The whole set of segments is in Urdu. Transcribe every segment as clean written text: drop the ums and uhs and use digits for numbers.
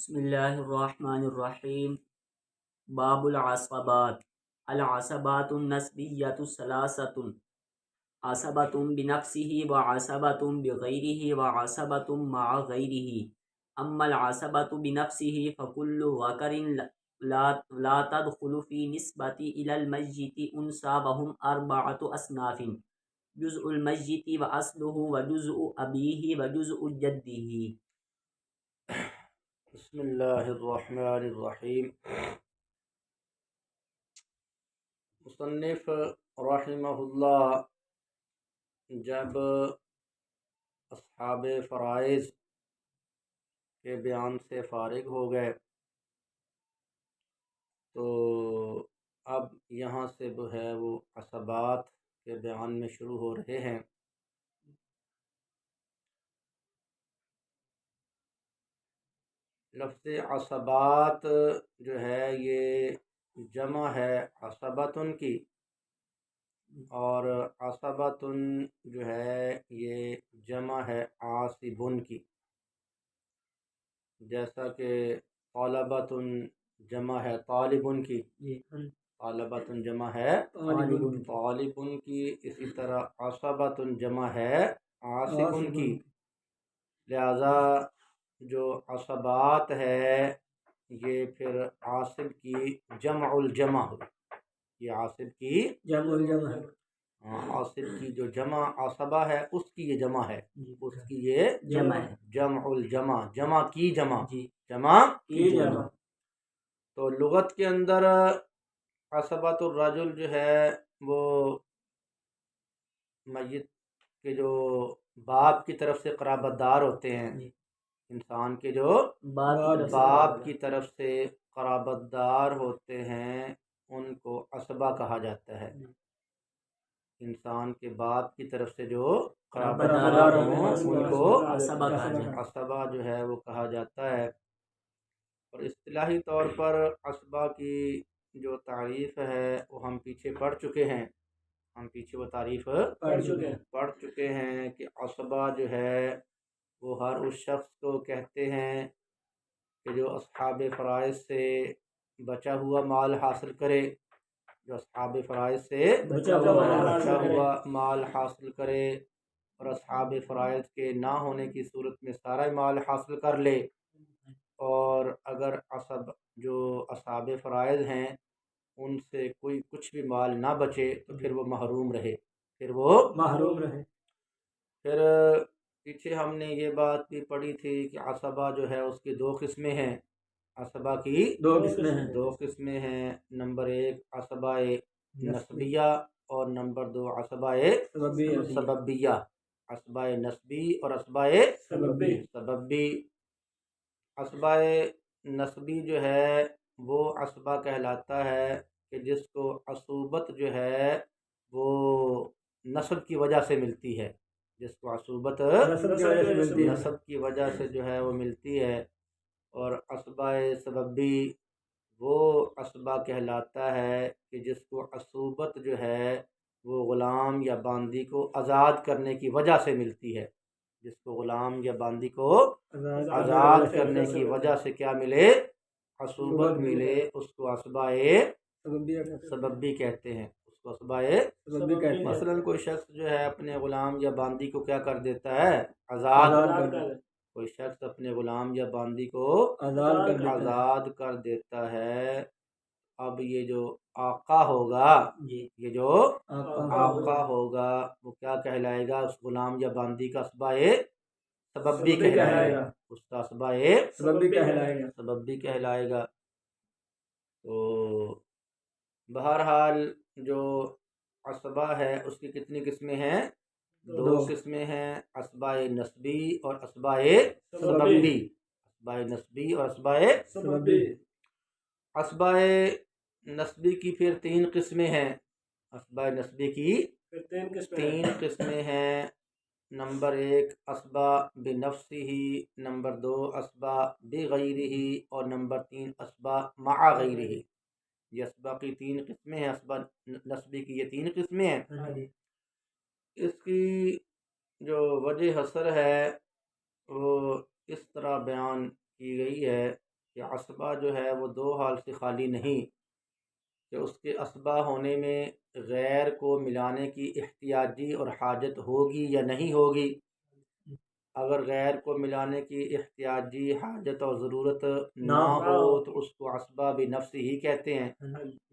بسم اللہ الرحمن الرحیم۔ باب العصبات۔ العصبات النسبیۃ ثلاثۃ: عصبۃ بنفسه وعصبۃ بغیرہ وعصبۃ مع غیرہ۔ اما العصبۃ بنفسه فكل ذکر لا تدخل في نسبة إلى الميت أنثى وهم أربعة أصناف: جزء الميت وأصله وجزء أبيه وجزء جده۔ بسم اللہ الرحمن الرحیم۔ مصنف رحمہ اللہ جب اصحاب فرائض کے بیان سے فارغ ہو گئے تو اب یہاں سے جو ہے وہ عصبات کے بیان میں شروع ہو رہے ہیں۔ لفظ عصبات جو ہے یہ جمع ہے عصبتن کی، اور عصبتن جو ہے یہ جمع ہے عاصبن کی۔ جیسا کہ طالبتن جمع ہے طالبن کی، طالبتن جمع ہے طالبن کی، اسی طرح عصبتن جمع ہے عاصبن کی۔ لہذا جو عصبات ہے یہ پھر عاصب کی جمع الجمع ہوئی، یہ عاصب کی جمع الجمع ہے، عاصب کی جو جمع عصبہ ہے اس کی یہ جمع ہے، اس کی یہ جمع ہے، جمع الجمع، جمع کی جمع، جی جمع کی جمع۔ تو لغت کے اندر عصبۃ الرجل جو ہے وہ میت کے جو باپ کی طرف سے قرابت دار ہوتے ہیں، انسان کے جو باپ کی طرف سے قرابت دار ہوتے ہیں ان کو عصبہ کہا جاتا ہے۔ انسان کے باپ کی طرف سے جو قرابت دار ہوں ان کو عصبہ جو ہے وہ کہا جاتا ہے۔ اور اصطلاحی طور پر عصبہ کی جو تعریف ہے وہ ہم پیچھے پڑھ چکے ہیں، وہ تعریف پڑھ چکے ہیں کہ عصبہ جو ہے وہ ہر اس شخص کو کہتے ہیں کہ جو اصحاب فرائض سے بچا ہوا مال حاصل کرے، جو اصحاب فرائض سے بچا ہوا مال حاصل کرے اور اصحاب فرائض کے نہ ہونے کی صورت میں سارا مال حاصل کر لے، اور اگر جو اصحاب فرائض ہیں ان سے کوئی کچھ بھی مال نہ بچے تو پھر وہ محروم رہے، پھر پیچھے ہم نے یہ بات بھی پڑھی تھی کہ عصبہ جو ہے اس کی دو قسمیں ہیں، عصبہ کی دو قسمیں ہیں، نمبر ایک عصبہ نسبیہ اور نمبر دو عصبہ سببیہ، عصبہ نسبی اور عصبہ سببی۔ عصبہ نسبی جو ہے وہ عصبہ کہلاتا ہے کہ جس کو عصوبت جو ہے وہ نسب کی وجہ سے ملتی ہے، جس کو عصوبت نسب کی وجہ سے جو ہے وہ ملتی ہے۔ اور عصبہ سببی وہ عصبہ کہلاتا ہے کہ جس کو عصوبت جو ہے وہ غلام یا باندی کو آزاد کرنے کی وجہ سے ملتی ہے، جس کو غلام یا باندی کو آزاد کرنے کی وجہ سے کیا ملے، عصوبت ملے، اس کو عصبہ سببی کہتے ہیں، اس کو عصبہ مثلا کوئی شخص جو ہے اپنے غلام یا باندی کو کیا کر دیتا ہے، آزاد، کوئی شخص اپنے غلام یا باندی کو آزاد کر دیتا ہے، اب یہ جو آقا ہوگا، یہ جو آقا ہوگا وہ کیا کہلائے گا، اس غلام یا باندی کا عصبہ سببی کہلائے گا، اس کا عصبہ سببی کہلائے گا۔ تو بہرحال جو عصبہ ہے اس کی کتنی قسمیں ہیں، دو قسمیں ہیں، عصبہ نسبی اور عصبہ سببی، عصبہ نسبی اور عصبہ سببی۔ عصبہ نسبی کی پھر تین قسمیں ہیں، عصبہ نسبی کی تین قسمیں ہیں، نمبر ایک عصبہ بنفسہ، نمبر دو عصبہ بغیرہ، اور نمبر تین عصبہ مع غیرہ۔ یہ عصبہ کی تین قسمیں ہیں، عصبہ نسبی کی یہ تین قسمیں ہیں۔ اس کی جو وجہ حصر ہے وہ اس طرح بیان کی گئی ہے کہ اسبا جو ہے وہ دو حال سے خالی نہیں، کہ اس کے اسبا ہونے میں غیر کو ملانے کی احتیاجی اور حاجت ہوگی یا نہیں ہوگی۔ اگر غیر کو ملانے کی احتیاجی حاجت اور ضرورت نہ ہو تو اس کو اسبا بنفس ہی کہتے ہیں،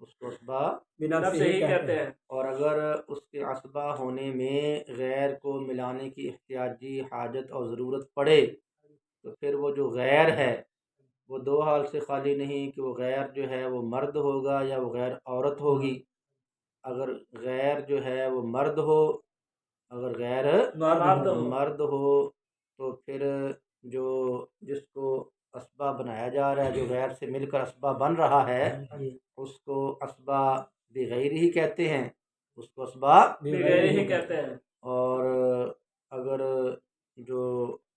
اس کو اسبا بنفس ہی کہتے ہیں۔ اور اگر اس کے اسبا ہونے میں غیر کو ملانے کی احتیاجی حاجت اور ضرورت پڑے تو پھر وہ جو غیر ہے وہ دو حال سے خالی نہیں، کہ وہ غیر جو ہے وہ مرد ہوگا یا وہ غیر عورت ہوگی۔ اگر غیر جو ہے وہ مرد ہو، اگر غیر مرد ہو تو پھر جو جس کو اسبا بنایا جا رہا ہے، جو غیر سے مل کر اسبا بن رہا ہے، اس کو اسبا بغیر ہی کہتے ہیں، اس کو اسبا بغیر ہی کہتے ہیں۔ اور اگر جو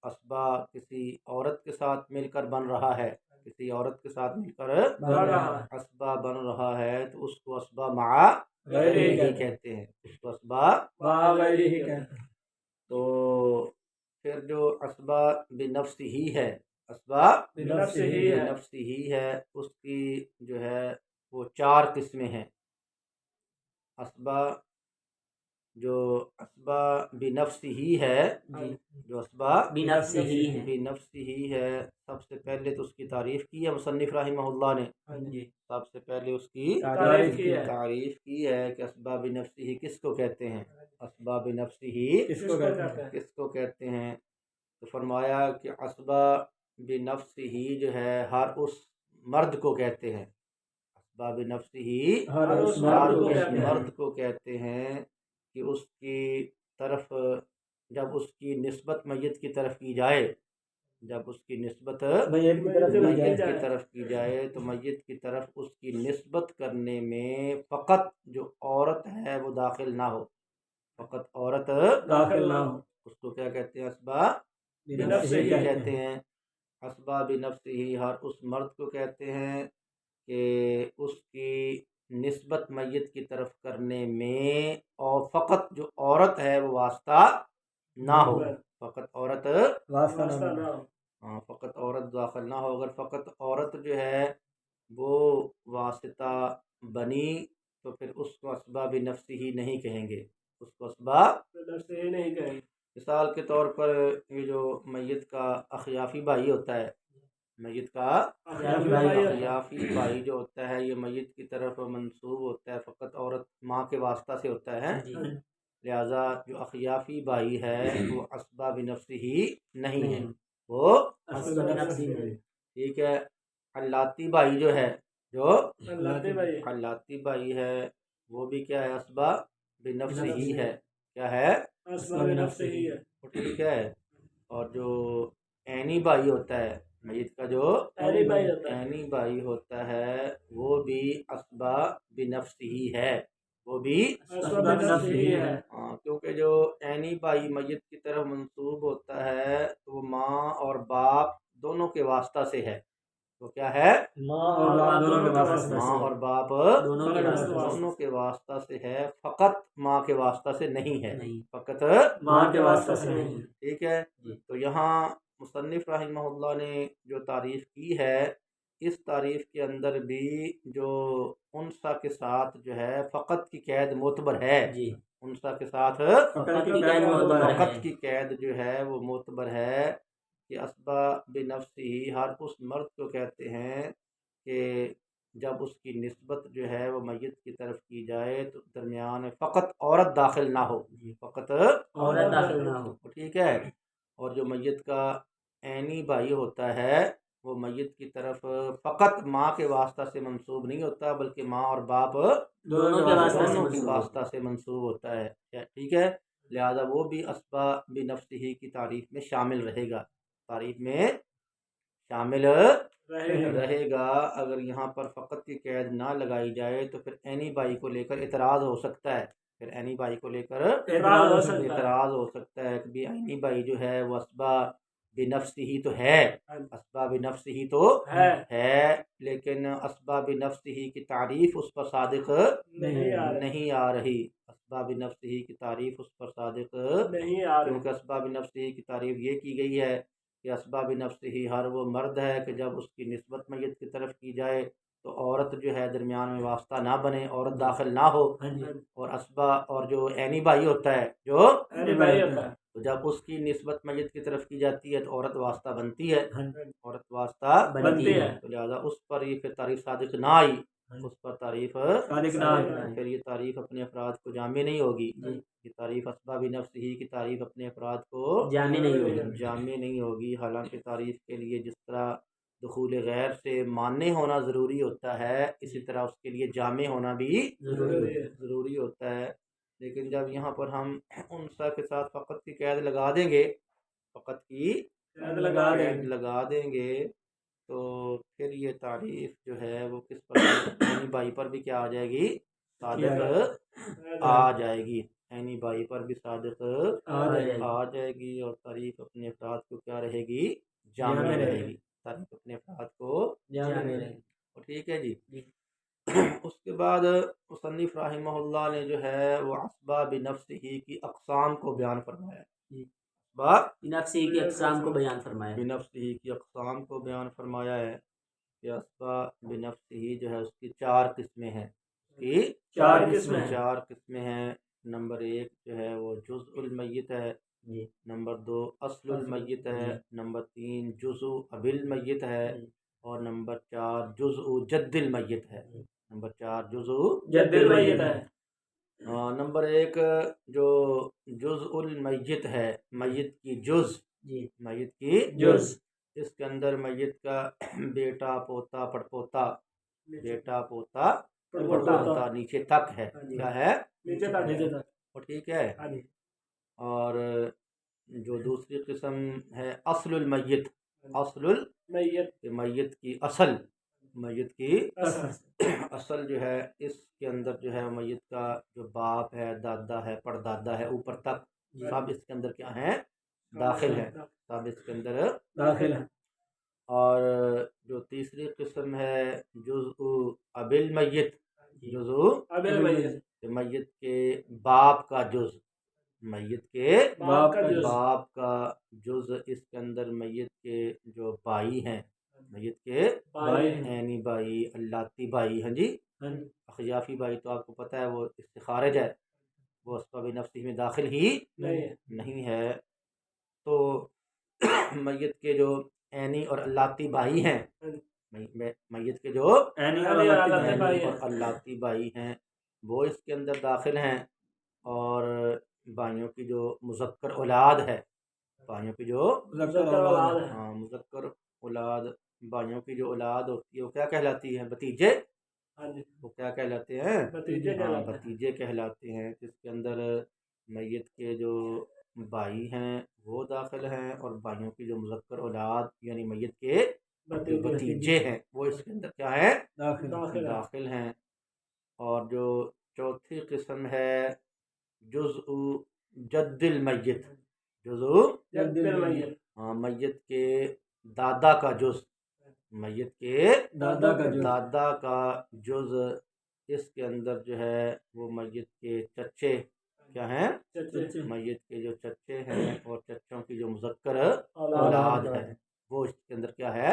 اسبا کسی عورت کے ساتھ مل کر بن رہا ہے، کسی عورت کے ساتھ مل کر اسبا بن رہا ہے تو اس کو اسبا مع غیر ہی کہتے ہیں، اس کو اسبا مع غیر ہی کہتے ہیں۔ تو پھر جو اسبا بنفس ہی ہے، اسبا بنفس ہی ہے، بنفس ہی ہے، اس کی جو ہے وہ چار قسمیں ہیں۔ اسبا جو اسبا بنفس ہی ہے، جو اسبا بنفس ہی ہے، بنفس ہی ہے، سب سے پہلے تو اس کی تعریف کی ہے مصنف رحمہ اللہ نے، سب سے پہلے اس کی تعریف کی ہے کہ اسبا بنفس ہی کس کو کہتے ہیں، اسبا بنفس ہی کس کو کہتے ہیں۔ تو فرمایا کہ اسبا بنفس ہی جو ہے ہر اس مرد کو کہتے ہیں، اسبا بنفس ہی ہر اس مرد کو کہتے ہیں کہ اس کی طرف جب اس کی نسبت میت کی طرف کی جائے، جب اس کی نسبت میت کی طرف کی جائے تو میت کی طرف اس کی نسبت کرنے میں فقط جو عورت ہے وہ داخل نہ ہو، فقط عورت داخل نہ ہو، اس کو کیا کہتے ہیں، اسبا بنفس ہی کہتے ہیں۔ اسبا بنفس ہی ہر اس مرد کو کہتے ہیں کہ اس کی نسبت میت کی طرف کرنے میں اور فقط جو عورت ہے وہ واسطہ نہ ہو، فقط عورت واسطہ نہ ہو، ہاں فقط عورت داخل نہ ہو۔ اگر فقط عورت جو ہے وہ واسطہ بنی تو پھر اس کو اسبا بنفس ہی نہیں کہیں گے، اس کو اسبا بنفس ہی نہیں کہیں گے۔ مثال کے طور پر یہ جو میت کا اخیافی بھائی ہوتا ہے، میت کا اخیافی بھائی جو ہوتا ہے یہ میت کی طرف منسوب ہوتا ہے، فقط عورت ماں کے واسطہ سے ہوتا ہے، لہذا جو اخیافی بھائی ہے وہ اسبا بنفس ہی نہیں ہے، وہ ٹھیک ہے۔ حلاتی بھائی جو ہے، جو حلاتی بھائی ہے وہ بھی کیا ہے، اسبا بنفس ہی ہے، کیا ہے، اسبا بنفس ہی ہے، ٹھیک ہے۔ اور جو عینی بھائی ہوتا ہے، میت کا جو عینی بھائی ہوتا ہے وہ بھی اسبا بنفس ہی ہے، وہ بھی اسبا بنفس ہی ہے، کیونکہ جو عینی بھائی میت کی طرف منسوب ہوتا ہے تو وہ ماں اور باپ دونوں کے واسطہ سے ہے، تو کیا ہے، ماں اور باپ دونوں کے واسطہ سے ہے، فقط ماں کے واسطہ سے نہیں ہے، فقط ماں کے واسطہ سے نہیں، ٹھیک ہے۔ تو یہاں مصنف رحمہ اللہ نے جو تعریف کی ہے، اس تعریف کے اندر بھی جو انثى کے ساتھ جو ہے فقط کی قید معتبر ہے، انثى کے ساتھ فقط کی قید جو ہے وہ معتبر ہے، کہ اسبا بنفس ہی ہر اس مرد کو کہتے ہیں کہ جب اس کی نسبت جو ہے وہ میت کی طرف کی جائے تو درمیان میں فقط عورت داخل نہ ہو، فقط عورت داخل نہ ہو، ٹھیک ہے۔ اور جو میت کا عینی بھائی ہوتا ہے وہ میت کی طرف فقط ماں کے واسطہ سے منسوب نہیں ہوتا بلکہ ماں اور باپ دونوں کے واسطہ سے منسوب ہوتا ہے، ٹھیک ہے۔ لہذا وہ بھی اسبا بنفس ہی کی تعریف میں شامل رہے گا، تعریف میں شامل رہے گا۔ اگر یہاں پر فقط کی قید نہ لگائی جائے تو پھر عینی بھائی کو لے کر اعتراض ہو سکتا ہے، پھر عینی بھائی کو لے کر اعتراض ہو سکتا ہے کہ عینی بھائی جو ہے وہ اسبا بنفس ہی تو ہے، اسبا بنفس ہی تو ہے، لیکن اسبا بنفس ہی کی تعریف اس پر صادق نہیں آ رہی، اسباب نفس ہی کی تعریف اس پر صادق نہیں آ رہی، کیونکہ اسباب نفس ہی کی تعریف یہ کی گئی ہے کہ اسباب نفسہ ہر وہ مرد ہے کہ جب اس کی نسبت میت کی طرف کی جائے تو عورت جو ہے درمیان میں واسطہ نہ بنے، عورت داخل نہ ہو، اور اسبا اور جو عینی بھائی ہوتا ہے جو تو جب اس کی نسبت میت کی طرف کی جاتی ہے تو عورت واسطہ بنتی ہے، عورت واسطہ بنتی ہے، تو لہٰذا اس پر یہ پھر تعریف صادق نہ آئی، اس پر تعریف پھر یہ تعریف اپنے افراد کو جامع نہیں ہوگی، یہ تعریف اسباب نفس ہی کی تعریف اپنے افراد کو جامع نہیں ہوگی، جامع نہیں ہوگی۔ حالانکہ تعریف کے لیے جس طرح دخول غیر سے مانع ہونا ضروری ہوتا ہے، اسی طرح اس کے لیے جامع ہونا بھی ضروری ہوتا ہے، لیکن جب یہاں پر ہم انسا کے ساتھ فقط کی قید لگا دیں گے، فقط کی قید لگا دیں گے تو پھر یہ تعریف جو ہے وہ کس پر عینی بائی پر بھی کیا آ جائے گی؟ صادق آ جائے گی، عینی بائی پر بھی صادق آ جائے گی، اور تعریف اپنے افراد کو کیا رہے گی؟ جامع رہے گی، تعریف اپنے افراد کو جامع رہے گی۔ ٹھیک ہے جی۔ اس کے بعد مصنف رحمہ اللہ نے جو ہے وہ اسباب نفسہ کی اقسام کو بیان فرمایا، اسباب نفسی کی اقسام کو بیان فرمایا، بنفسہ کی اقسام کو بیان فرمایا ہے کہ اسباب بنفسہ جو ہے اس کی 4 قسمیں ہیں، چار قسمیں ہیں۔ نمبر 1 جو ہے وہ جزء المیت ہے، نمبر 2 اصل المیت ہے، نمبر 3 جزء اب المیت ہے، اور نمبر 4 جزء جد المیت ہے، نمبر 4 جزء جد المیت ہے۔ نمبر 1 جو جزء المیت ہے، میت کی جز، میت کی جز، اس کے اندر میت کا بیٹا پوتا پڑپوتا، بیٹا پوتا پڑپوتا نیچے تک ہے، کیا ہے؟ نیچے تک، اور ٹھیک ہے۔ اور جو دوسری قسم ہے اصل المیت، اصل المیت کی اصل، میت کی اصل جو ہے اس کے اندر جو ہے میت کا جو باپ ہے، دادا ہے، پردادا ہے، اوپر تک سب اس کے اندر کیا ہیں؟ داخل ہیں، سب اس کے اندر داخل ہے۔ اور جو تیسری قسم ہے جزء اب المیت، جزء میت کے باپ کا جز، میت کے باپ کا جز، اس کے اندر میت کے جو بھائی ہیں، میت کے عینی بھائی، اللاتی بھائی، ہاں جی، اخیافی بھائی تو آپ کو پتہ ہے وہ اس سے خارج ہے، وہ اسباب نفسی میں داخل ہی نہیں ہے۔ تو میت کے جو عینی اور اللاتی بھائی ہیں، میت کے جو عینی اور اللاتی بھائی ہیں وہ اس کے اندر داخل ہیں، اور بھائیوں کی جو مذکر اولاد ہے، بھائیوں کی جو مذکر اولاد، بھائیوں کی جو اولاد ہوتی ہے وہ کیا کہلاتی ہے؟ بھتیجے، وہ کیا کہلاتے ہیں؟ بھتیجے کہلاتے ہیں، جس کے اندر میت کے جو بھائی ہیں وہ داخل ہیں، اور بھائیوں کی جو مذکر اولاد یعنی میت کے جو بھتیجے ہیں وہ اس کے اندر کیا ہے؟ داخل ہیں۔ اور جو چوتھی قسم ہے جزء جد المیت، جزء میت کے دادا کا جز، میت کے دادا کا جز، اس کے اندر جو ہے وہ میت کے چچے کیا ہیں؟ میت کے جو چچے ہیں اور چچوں کی جو مذکر اولاد ہے وہ اس کے اندر کیا ہے؟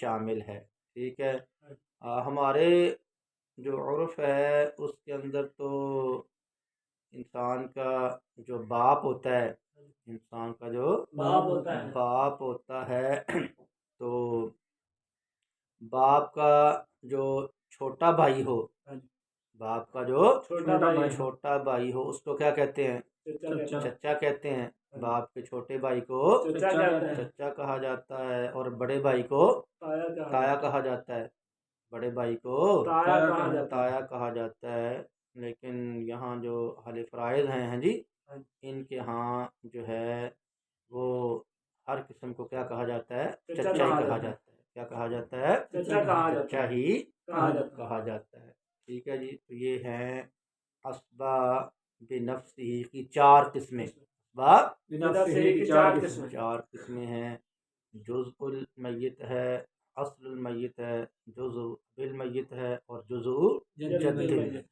شامل ہے، ٹھیک ہے۔ ہمارے جو عرف ہے اس کے اندر تو انسان کا جو باپ ہوتا ہے، انسان کا جو باپ ہوتا ہے تو باپ کا جو چھوٹا بھائی ہو، باپ کا جو چھوٹا بھائی ہو اس کو کیا کہتے ہیں؟ چچا کہتے ہیں۔ باپ کے چھوٹے بھائی کو چچا کہا جاتا ہے، اور بڑے بھائی کو تایا کہا جاتا ہے، بڑے بھائی کو تایا کہا جاتا ہے۔ لیکن یہاں جو اہل فرائض ہیں، ہاں جی، ان کے ہاں جو ہے وہ ہر قسم کو کیا کہا جاتا ہے؟ چچا ہی کہا جاتا ہے، کیا کہا جاتا ہے؟ چچا ہی کہا جاتا ہے، ٹھیک ہے جی۔ تو یہ ہیں اسباب بنفسہ کی 4 قسمیں، اسباب کی 4 قسمیں، 4 قسمیں ہیں، جزء المیت ہے، اصل المیت ہے، جزء بالمیت ہے، اور جزء جد المیت۔